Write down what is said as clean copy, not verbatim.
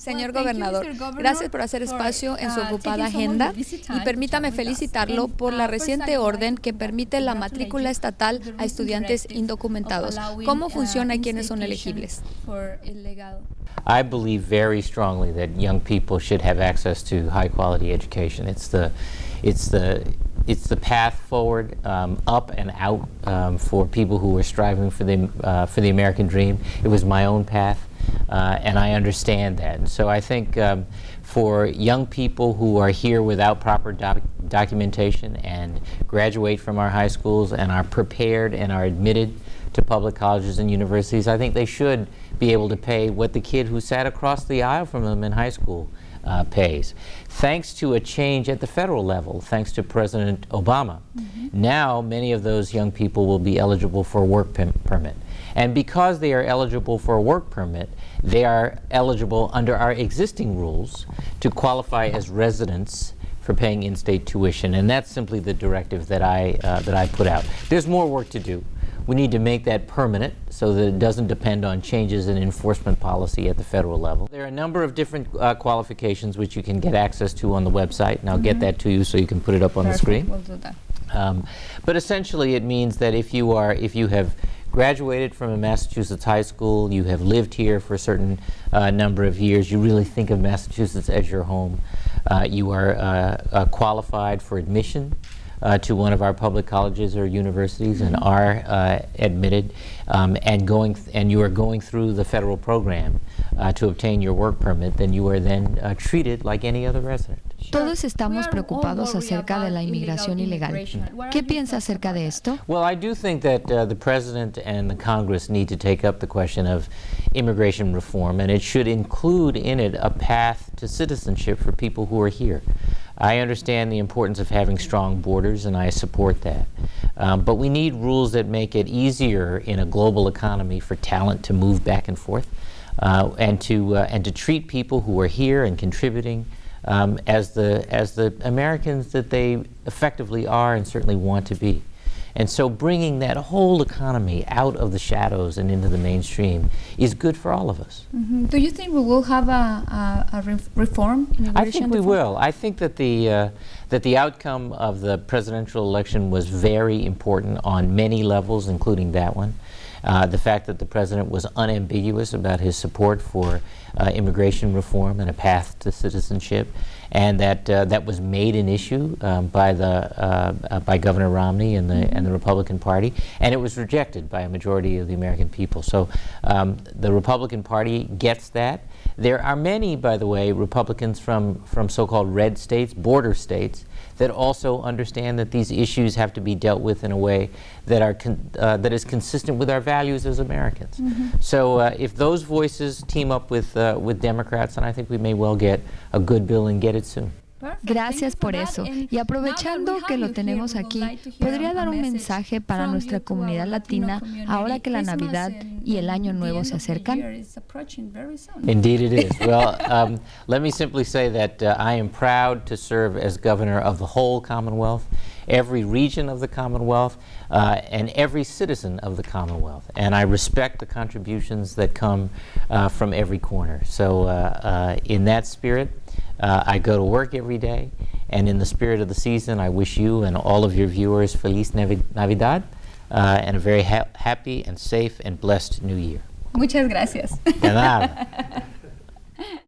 Señor gobernador, gracias por hacer espacio en su ocupada agenda y permítame felicitarlo por la reciente orden que permite la matrícula estatal a estudiantes indocumentados. ¿Cómo funciona y quiénes son elegibles? I believe very strongly that young people should have access to high quality education. It's the path forward, up and out, for people who are striving for the American dream. It was my own path, and I understand that. And so I think for young people who are here without proper documentation and graduate from our high schools and are prepared and are admitted to public colleges and universities, I think they should be able to pay what the kid who sat across the aisle from them in high school pays. Thanks to a change at the federal level, thanks to President Obama, now many of those young people will be eligible for a work permit. And because they are eligible for a work permit, they are eligible under our existing rules to qualify as residents for paying in-state tuition. And that's simply the directive that I put out. There's more work to do. We need to make that permanent so that it doesn't depend on changes in enforcement policy at the federal level. There are a number of different qualifications which you can get access to on the website, and I'll get that to you so you can put it up on the screen. We'll do that. But essentially it means that if you have graduated from a Massachusetts high school, you have lived here for a certain number of years, you really think of Massachusetts as your home, you are qualified for admission to one of our public colleges or universities and are admitted, and you are going through the federal program to obtain your work permit, then you are then treated like any other resident. Todos estamos preocupados acerca de la inmigración ilegal. ¿Qué piensa acerca de esto? Well, I do think that the President and the Congress need to take up the question of immigration reform, and it should include in it a path to citizenship for people who are here. I understand the importance of having strong borders, and I support that. But we need rules that make it easier in a global economy for talent to move back and forth, and to treat people who are here and contributing as the Americans that they effectively are and certainly want to be. And so bringing that whole economy out of the shadows and into the mainstream is good for all of us. Do you think we will have a reform? I think we will. I think that the outcome of the presidential election was very important on many levels, including that one. The fact that the president was unambiguous about his support for immigration reform and a path to citizenship, and that was made an issue by Governor Romney and the Republican Party, and it was rejected by a majority of the American people. So the Republican Party gets that. There are many, by the way, Republicans from so-called red states, border states, that also understand that these issues have to be dealt with in a way that is consistent with our values as Americans. So if those voices team up with Democrats, then I think we may well get a good bill and get it soon. Gracias por eso. Y aprovechando que lo tenemos aquí, ¿podría dar un mensaje para nuestra comunidad latina ahora que la Navidad y el Año Nuevo se acercan? Indeed it is. Well, let me simply say that I am proud to serve as governor of the whole Commonwealth, every region of the Commonwealth, and every citizen of the Commonwealth. And I respect the contributions that come from every corner. So in that spirit, I go to work every day, and in the spirit of the season, I wish you and all of your viewers Feliz Navidad and a very happy and safe and blessed New Year. Muchas gracias. De nada.